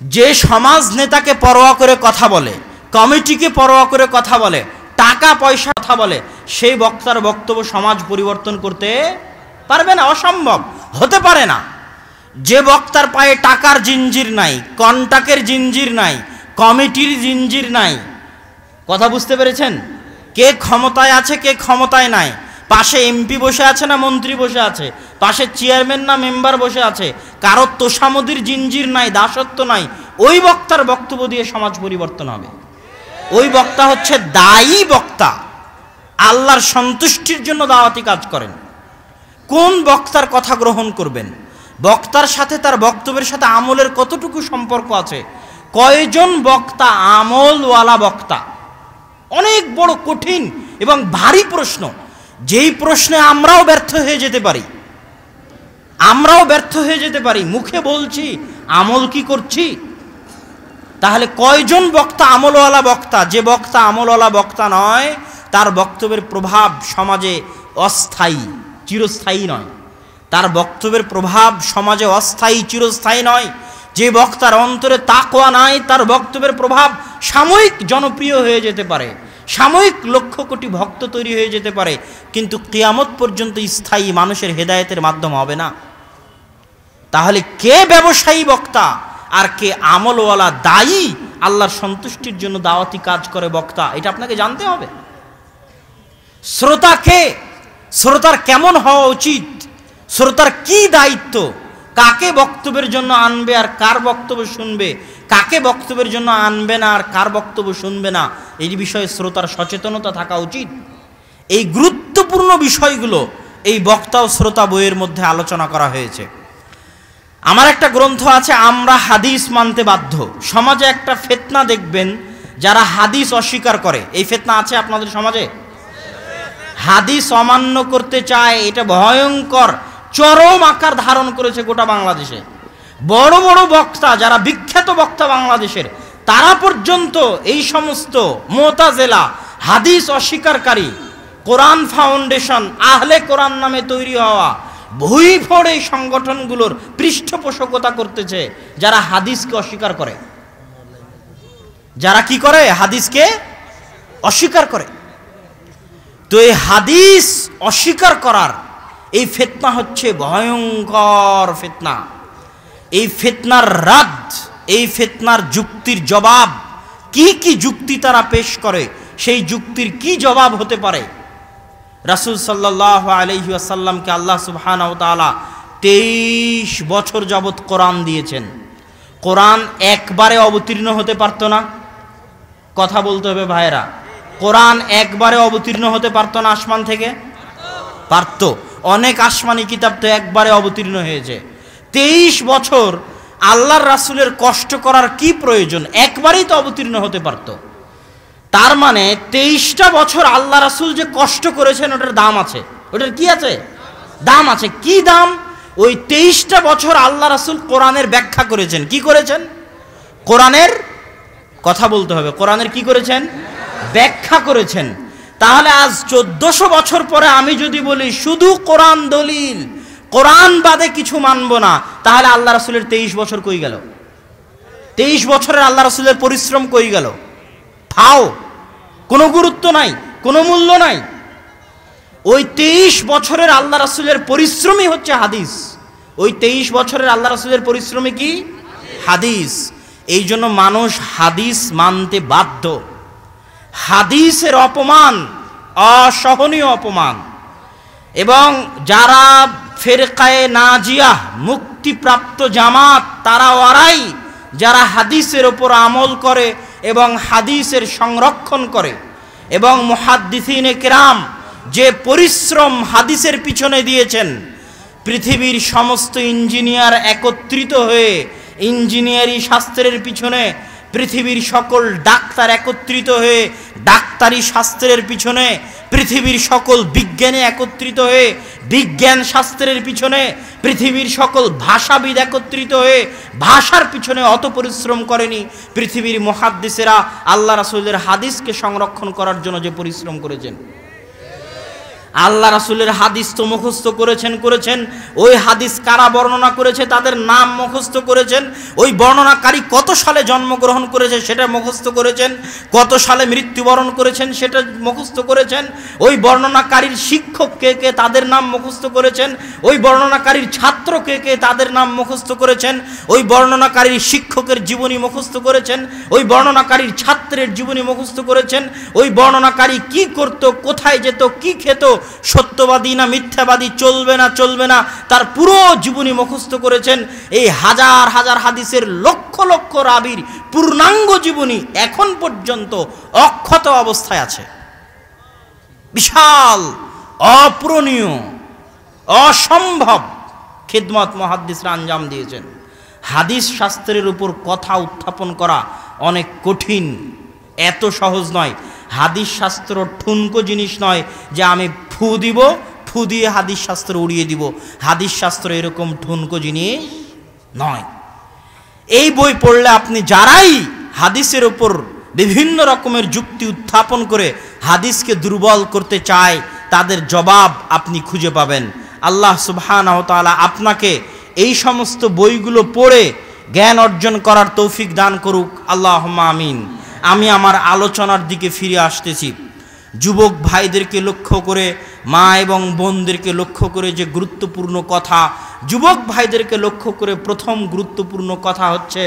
যে সমাজ নেতাকে পরোয়া করে কথা বলে, কমিটিকে পরোয়া করে কথা বলে, টাকা পয়সা কথা বলে, সেই বক্তার বক্তব্য সমাজ পরিবর্তন করতে পারবে না, অসম্ভব, হতে পারে না। যে বক্তার পায়ে টাকার জিঞ্জির নাই, কন্টাকের জিঞ্জির নাই, কমিটির জিঞ্জির নাই, কথা বুঝতে পেরেছেন? কে ক্ষমতায় আছে কে ক্ষমতায় নাই, পাশে এমপি বসে আছে না মন্ত্রী বসে আছে, পাশে চেয়ারম্যান না মেম্বার বসে আছে, কারোর তোষামদির জিঞ্জির নাই, দাসত্ব নাই, ওই বক্তার বক্তব্য দিয়ে সমাজ পরিবর্তন হবে। ওই বক্তা হচ্ছে দায়ী বক্তা, আল্লাহর সন্তুষ্টির জন্য দাওয়াতি কাজ করেন। কোন বক্তার কথা গ্রহণ করবেন, বক্তার সাথে তার বক্তব্যের সাথে আমলের কতটুকু সম্পর্ক আছে, কয়জন বক্তা আমলওয়ালা বক্তা, অনেক বড় কঠিন এবং ভারী প্রশ্ন, যেই প্রশ্নে আমরাও ব্যর্থ হয়ে যেতে পারি, মুখে বলছি আমল কি করছি। তাহলে কয়জন বক্তা আমলওয়ালা বক্তা, যে বক্তা আমলওয়ালা বক্তা নয় তার বক্তব্যের প্রভাব সমাজে অস্থায়ী, চিরস্থায়ী নয়, তার বক্তব্যের প্রভাব সমাজে অস্থায়ী চিরস্থায়ী নয়। যে বক্তার অন্তরে তাকওয়া নাই তার বক্তব্যের প্রভাব সাময়িক জনপ্রিয় হয়ে যেতে পারে, সাময়িক লক্ষ কোটি ভক্ত তৈরি হয়ে যেতে পারে, কিন্তু কিয়ামত পর্যন্ত স্থায়ী মানুষের হেদায়েতের মাধ্যম হবে না। তাহলে কে ব্যবসায়ী বক্তা আর কে আমলওয়ালা দায়ী আল্লাহর সন্তুষ্টির জন্য দাওয়াতি কাজ করে বক্তা, এটা আপনাকে জানতে হবে। শ্রোতা কে, শ্রোতার কেমন হওয়া উচিত, শ্রোতার কি দায়িত্ব, কাকে বক্তব্যের জন্য আনবে আর কার বক্তব্য শুনবে, কাকে বক্তব্যের জন্য আনবে না আর কার বক্তব্য শুনবে না, এই বিষয়ে শ্রোতার সচেতনতা থাকা উচিত। এই গুরুত্বপূর্ণ বিষয়গুলো এই বক্তা ও শ্রোতা বইয়ের মধ্যে আলোচনা করা হয়েছে। আমার একটা গ্রন্থ আছে আমরা হাদিস মানতে বাধ্য। সমাজে একটা ফিতনা দেখবেন, যারা হাদিস অস্বীকার করে, এই ফিতনা আছে আপনাদের সমাজে, হাদিস অমান্য করতে চায়, এটা ভয়ঙ্কর চরম আকার ধারণ করেছে গোটা বাংলাদেশে। বড় বড় বক্তা, যারা বিখ্যাত বক্তা বাংলাদেশের, তারা পর্যন্ত এই সমস্ত মুতাজিলা হাদিস অস্বীকারী, কোরআন ফাউন্ডেশন, আহলে কোরআন নামে তৈরি হওয়া ভুইফোড় এই সংগঠনগুলোর পৃষ্ঠপোষকতা করতেছে, যারা হাদিসকে অস্বীকার করে, যারা কি করে, হাদিসকে অস্বীকার করে। তো এই হাদিস অস্বীকার করার এই ফিতনা হচ্ছে ভয়ঙ্কর ফিতনা। এই ফিতনার রাদ, এই ফিতনার যুক্তির জবাব, কি কি যুক্তি তারা পেশ করে, সেই যুক্তির কি জবাব হতে পারে। রাসূল সাল্লাল্লাহু আলাইহি ওয়াসাল্লামকে আল্লাহ সুবহানাহু ওয়া তাআলা 23 বছর যাবত কোরআন দিয়েছেন। কোরআন একবারে অবতীর্ণ হতে পারত না, কথা বলতে হবে ভাইরা, কোরআন একবারে অবতীর্ণ হতে পারত না আসমান থেকে, পারত। অনেক আসমানি কিতাব তো একবারে অবতীর্ণ হয়েছে। 23 বছর আল্লাহর রাসূলের কষ্ট করার কি প্রয়োজন, একবারেই তো অবতীর্ণ হতে পারত। তার মানে 23টা বছর আল্লাহ রাসূল যে কষ্ট করেছেন ওটার দাম আছে, ওটার কি আছে, দাম আছে। কি দাম? ওই 23টা বছর আল্লাহ রাসূল কোরআনের ব্যাখ্যা করেছেন। কি করেছেন? কোরআনের, কথা বলতে হবে, কোরআনের কি করেছেন? ব্যাখ্যা করেছেন। তাহলে আজ 1400 বছর পরে আমি যদি বলি শুধু কোরআন দলিল, কোরআন বাদে কিছু মানব না, তাহলে আল্লাহ রাসূলের 23 বছর কই গেল? 23 বছরের আল্লাহ রাসূলের পরিশ্রম কই গেল? ফাও, কোনো গুরুত্ব নাই, কোনো মূল্য নাই। ওই 23 বছরের আল্লাহ রাসূলের পরিশ্রমই হচ্ছে হাদিস। ওই 23 বছরের আল্লাহ রাসূলের পরিশ্রমী কি? হাদিস। এই জন্য মানুষ হাদিস মানতে বাধ্য। হাদিসের অপমান অসহনীয় অপমান। এবং যারা ফেরকায়ে নাজিয়াহ, মুক্তিপ্রাপ্ত জামাত, তারা ওরাই যারা হাদিসের ওপর আমল করে এবং হাদিসের সংরক্ষণ করে। এবং মুহাদ্দিসিনে কেরাম যে পরিশ্রম হাদিসের পিছনে দিয়েছেন, পৃথিবীর সমস্ত ইঞ্জিনিয়ার একত্রিত হয়ে ইঞ্জিনিয়ারিং শাস্ত্রের পিছনে, পৃথিবীর সকল ডাক্তার একত্রিত হয়ে ডাক্তারি শাস্ত্রের পিছনে, পৃথিবীর সকল বিজ্ঞানী একত্রিত হয়ে বিজ্ঞান শাস্ত্রের পিছনে, পৃথিবীর সকল ভাষাবিদ একত্রিত হয়ে ভাষার পিছনে অত পরিশ্রম করেনি পৃথিবীর মুহাদ্দিসেরা আল্লাহ রাসূলের হাদিসকে সংরক্ষণ করার জন্য যে পরিশ্রম করেছেন। আল্লাহ রাসূলের হাদিস তো মুখস্থ করেছেন, ওই হাদিস কারা বর্ণনা করেছে তাদের নাম মুখস্থ করেছেন, ওই বর্ণনাকারী কত সালে জন্মগ্রহণ করেছে সেটা মুখস্থ করেছেন, কত সালে মৃত্যুবরণ করেছেন সেটা মুখস্থ করেছেন, ওই বর্ণনাকারীর শিক্ষক কে কে তাদের নাম মুখস্থ করেছেন, ওই বর্ণনাকারীর ছাত্র কে কে তাদের নাম মুখস্থ করেছেন, ওই বর্ণনাকারীর শিক্ষকের জীবনী মুখস্থ করেছেন, ওই বর্ণনাকারীর ছাত্রের জীবনী মুখস্থ করেছেন, ওই বর্ণনাকারী কি করত, কোথায় যেত, কি খেত, সত্যবাদী না মিথ্যাবাদী, চলবে না তার পুরো জীবনী মুখস্থ করেছেন। এই হাজার হাজার হাদিসের লক্ষ লক্ষ রাবীর পূর্ণাঙ্গ জীবনী এখন পর্যন্ত অক্ষত অবস্থায় আছে। বিশাল অপূরণীয় অসম্ভব খিদমত মুহাদ্দিসরা আঞ্জাম দিয়েছেন। হাদিস শাস্ত্রের উপর কথা উত্থাপন করা অনেক কঠিন, এত সহজ নয়। হাদিস শাস্ত্র ঠুনকো জিনিস নয় যে আমি ফু দিব, ফু দিয়ে হাদিস শাস্ত্র উড়িয়ে দিব। হাদিস শাস্ত্র এরকম ঠুনকো জিনিস নয়। এই বই পড়লে আপনি যারাই হাদিসের উপর বিভিন্ন রকমের যুক্তি উত্থাপন করে হাদিসকে দুর্বল করতে চায় তাদের জবাব আপনি খুঁজে পাবেন। আল্লাহ সুবহানাহু ওয়া তাআলা আপনাকে এই সমস্ত বইগুলো পড়ে জ্ঞান অর্জন করার তৌফিক দান করুক, আল্লাহুম্মা আমিন। আমি আমার আলোচনার দিকে ফিরে আসতেছি। যুবক ভাইদেরকে লক্ষ্য করে, মা এবং বোনদেরকে লক্ষ্য করে যে গুরুত্বপূর্ণ কথা, যুবক ভাইদেরকে লক্ষ্য করে প্রথম গুরুত্বপূর্ণ কথা হচ্ছে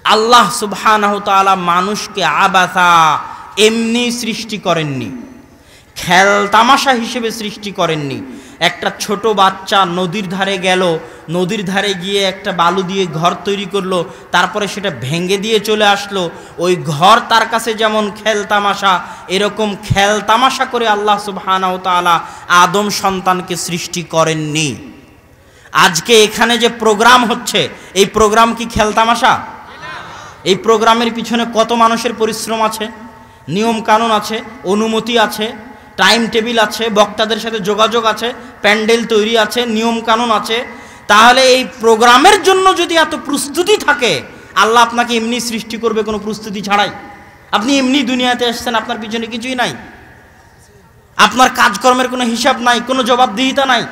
আল্লাহ সুবহানাহু ওয়া তাআলা মানুষকে আবাসা এমনি সৃষ্টি করেননি, খেল তামাশা হিসেবে সৃষ্টি করেননি। একটা ছোট বাচ্চা নদীর ধারে গেল, নদীর ধারে গিয়ে একটা বালু দিয়ে ঘর তৈরি করলো, তারপরে সেটা ভেঙে দিয়ে চলে আসলো। ওই ঘর তার কাছে যেমন খেল তামাশা, এরকম খেল তামাশা করে আল্লাহ সুবহানাহু ওয়া তাআলা আদম সন্তানকে সৃষ্টি করেননি। আজকে এখানে যে প্রোগ্রাম হচ্ছে, এই প্রোগ্রাম কি খেল তামাশা? এই প্রোগ্রামের পিছনে কত মানুষের পরিশ্রম আছে, নিয়ম কানুন আছে, অনুমতি আছে, টাইম টেবিল আছে, বক্তাদের সাথে যোগাযোগ আছে, প্যান্ডেল তৈরি আছে, নিয়ম কানুন আছে। তাহলে এই প্রোগ্রামের জন্য যদি এত প্রস্তুতি থাকে, আল্লাহ আপনাকে এমনি সৃষ্টি করবে কোনো প্রস্তুতি ছাড়াই? আপনি এমনি দুনিয়াতে এসেছেন, আপনার পিছনে কিছুই নাই, আপনার কাজকর্মের কোনো হিসাব নাই, কোনো জবাবদিহিতা নাই।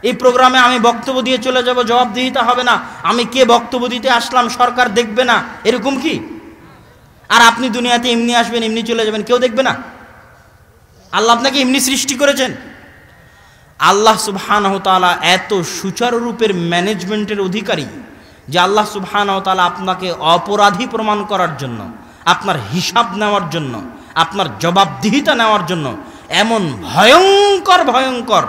এই প্রোগ্রামে আমি বক্তব্য দিয়ে চলে যাব, জবাবদিহিতা হবে না, আমি কে বক্তব্য দিতে আসলাম সরকার দেখবে না, এরকম কি? আর আপনি দুনিয়াতে এমনি আসবেন, এমনি চলে যাবেন, কেউ দেখবে না? আল্লাহ আপনাকে এমনি সৃষ্টি করেছেন। আল্লাহ সুবহানাহু ওয়া তাআলা এত সুচারুরূপের ম্যানেজমেন্টের অধিকারী যে আল্লাহ সুবহানাহু ওয়া তাআলা আপনাকে অপরাধী প্রমাণ করার জন্য, আপনার হিসাব নেওয়ার জন্য, আপনার জবাবদিহিতা নেওয়ার জন্য এমন ভয়ঙ্কর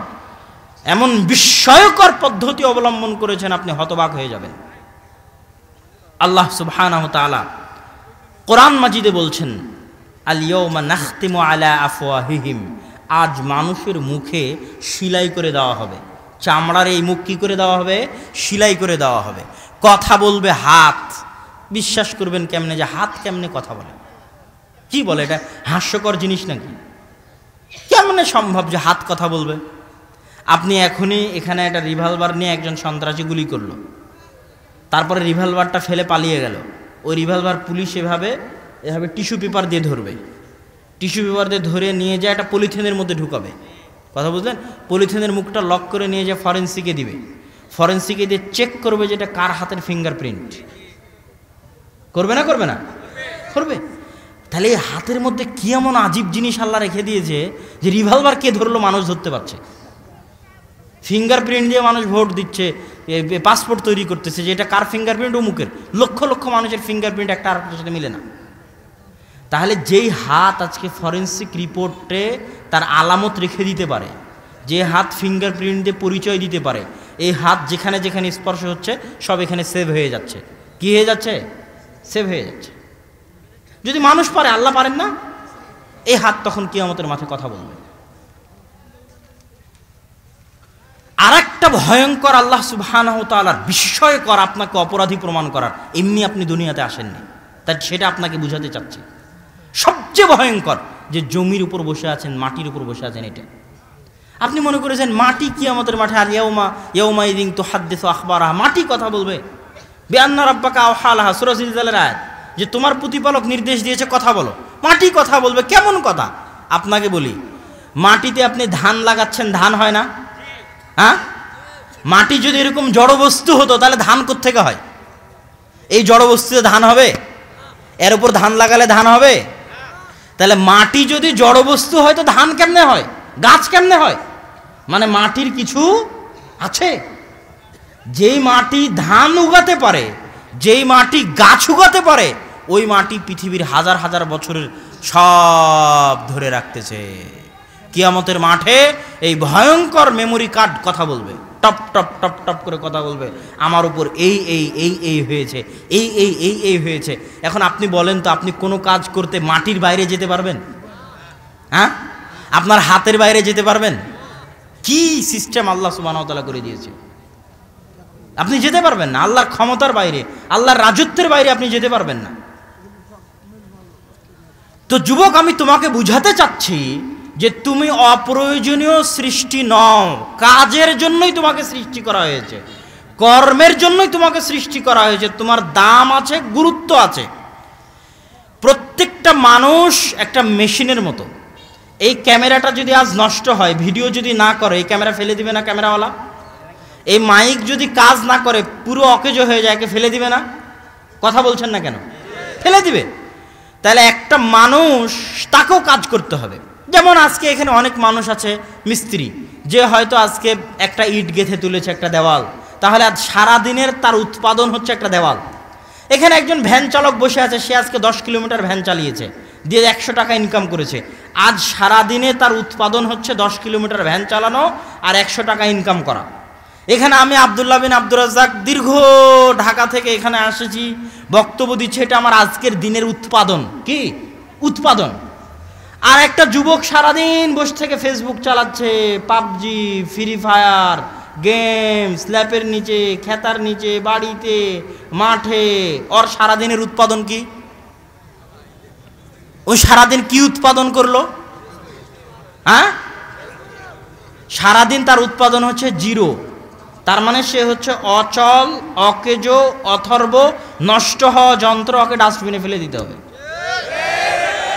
এমন বিস্ময়কর পদ্ধতি অবলম্বন করেছেন, আপনি হতবাক হয়ে যাবেন। আল্লাহ সুবহানাহু ওয়া তাআলা কোরআন মাজিদে বলছেন, আল ইয়াউমা নাখতিমু আলা আফওয়াহিহিম, আজ মানুষের মুখে সেলাই করে দেওয়া হবে। চামড়ার এই মুখ কি করে দেওয়া হবে? সেলাই করে দেওয়া হবে। কথা বলবে হাত। বিশ্বাস করবেন কেমনে যে হাত কেমনে কথা বলে? কি বলে এটা? হাস্যকর জিনিস নাকি? কেমনে সম্ভব যে হাত কথা বলবে? আপনি এখনই এখানে একটা রিভলভার নিয়ে একজন সন্ত্রাসী গুলি করলো, তারপরে রিভলভারটা ফেলে পালিয়ে গেল। ওই রিভলভার পুলিশ এভাবে টিস্যু পেপার দিয়ে ধরবে, টিস্যু পেপার দিয়ে ধরে নিয়ে যায় একটা পলিথিনের মধ্যে ঢুকাবে। কথা বুঝলেন? পলিথিনের মুখটা লক করে নিয়ে যায় ফরেন্সিকে দিবে, ফরেন্সিকে দিয়ে চেক করবে যে এটা কার হাতের ফিঙ্গারপ্রিন্ট। করবে না? করবে না? করবে। তাহলে এই হাতের মধ্যে কি এমন আজীব জিনিস আল্লাহ রেখে দিয়েছে যে রিভলভার কে ধরলো মানুষ ধরতে পারছে, ফিঙ্গারপ্রিন্ট দিয়ে মানুষ ভোট দিচ্ছে, পাসপোর্ট তৈরি করতেছে যে এটা কার ফিঙ্গারপ্রিন্ট, ও মুখের। লক্ষ লক্ষ মানুষের ফিঙ্গারপ্রিন্ট একটা আর সাথে মিলে না। তাহলে যেই হাত আজকে ফরেন্সিক রিপোর্টে তার আলামত রেখে দিতে পারে, যে হাত ফিঙ্গারপ্রিন্ট দিয়ে পরিচয় দিতে পারে, এই হাত যেখানে যেখানে স্পর্শ হচ্ছে সব এখানে সেভ হয়ে যাচ্ছে। কি হয়ে যাচ্ছে? সেভ হয়ে যাচ্ছে। যদি মানুষ পারে, আল্লাহ পারেন না? এই হাত তখন কিয়ামতের মাঠে কথা বলবে। আর একটা ভয়ঙ্কর আল্লাহ সুবহানাহু ওয়া তাআলার বিস্ময়কর আপনাকে অপরাধী প্রমাণ করার, এমনি আপনি দুনিয়াতে আসেননি, তাই সেটা আপনাকে বুঝাতে চাচ্ছি। সবচেয়ে ভয়ঙ্কর যে জমির উপর বসে আছেন, মাটির উপর বসে আছেন। এটা আপনি মনে করেছেন মাটি কিয়ামতের মাঠে, আর ইয়াউমা ইযিন তুহাদ্দিসু আখবারাহা, মাটি কথা বলবে। বিআন্না রাব্বাকা আওহা লাহা, সূরা জিলজালের আয়াত, যে তোমার প্রতিপালক নির্দেশ দিয়েছে কথা বলো। মাটি কথা বলবে। কেমন কথা? আপনাকে বলি, মাটিতে আপনি ধান লাগাচ্ছেন, ধান হয় না? হ্যাঁ, মাটি যদি এরকম জড়বস্তু হতো তাহলে ধান কোত্থেকে হয়? এই জড়বস্তুতে ধান হবে? এর উপর ধান লাগালে ধান হবে? তাহলে মাটি যদি জড়বস্তু হয় তো ধান কেমনে হয়, গাছ কেমনে হয়? মানে মাটির কিছু আছে। যেই মাটি ধান উগাতে পারে, যেই মাটি গাছ উগাতে পারে, ওই মাটি পৃথিবীর হাজার হাজার বছরের সব ধরে রাখতেছে। কিয়ামতের মাঠে এই ভয়ঙ্কর মেমোরি কার্ড কথা বলবে, টপ টপ টপ টপ করে কথা বলবে, আমার উপর এই এই এই এই হয়েছে, এই এই এই এই হয়েছে। এখন আপনি বলেন তো, আপনি কোনো কাজ করতে মাটির বাইরে যেতে পারবেন? হ্যাঁ, আপনার হাতের বাইরে যেতে পারবেন? কি সিস্টেম আল্লাহ সুবহানাহু ওয়া তাআলা করে দিয়েছে, আপনি যেতে পারবেন না। আল্লাহর ক্ষমতার বাইরে, আল্লাহর রাজত্বের বাইরে আপনি যেতে পারবেন না। তো যুবক, আমি তোমাকে বুঝাতে চাচ্ছি যে তুমি অপ্রয়োজনীয় সৃষ্টি নও। কাজের জন্যই তোমাকে সৃষ্টি করা হয়েছে, কর্মের জন্যই তোমাকে সৃষ্টি করা হয়েছে। তোমার দাম আছে, গুরুত্ব আছে। প্রত্যেকটা মানুষ একটা মেশিনের মতো। এই ক্যামেরাটা যদি আজ নষ্ট হয়, ভিডিও যদি না করে, এই ক্যামেরা ফেলে দিবে না ক্যামেরাওয়ালা? এই মাইক যদি কাজ না করে, পুরো অকেজো হয়ে যায়, একে ফেলে দিবে না? কথা বলছেন না কেন? ফেলে দিবে। তাহলে একটা মানুষ, তাকেও কাজ করতে হবে। যেমন আজকে এখানে অনেক মানুষ আছে মিস্ত্রি, যে হয়তো আজকে একটা ইট গেঁথে তুলেছে একটা দেওয়াল, তাহলে আজ সারাদিনের তার উৎপাদন হচ্ছে একটা দেওয়াল। এখানে একজন ভ্যান চালক বসে আছে, সে আজকে 10 কিলোমিটার ভ্যান চালিয়েছে, দিয়ে 100 টাকা ইনকাম করেছে। আজ সারাদিনে তার উৎপাদন হচ্ছে 10 কিলোমিটার ভ্যান চালানো আর 100 টাকা ইনকাম করা। এখানে আমি আব্দুল্লাহ বিন আব্দুর রাজ্জাক দীর্ঘ ঢাকা থেকে এখানে আসেছি, বক্তব্য দিচ্ছে, এটা আমার আজকের দিনের উৎপাদন। কি উৎপাদন? আর একটা যুবক সারাদিন বসে থেকে ফেসবুক চালাচ্ছে, পাবজি, ফ্রি ফায়ার, গেম, স্ল্যাপের নিচে, খেতার নিচে, বাড়িতে, মাঠে। ওর সারাদিনের উৎপাদন কি? ওই সারাদিন কি উৎপাদন করলো? হ্যাঁ, সারাদিন তার উৎপাদন হচ্ছে জিরো। তার মানে সে হচ্ছে অচল, অকেজো, অথর্ব, নষ্ট হওয়া যন্ত্র। ওকে ডাস্টবিনে ফেলে দিতে হবে।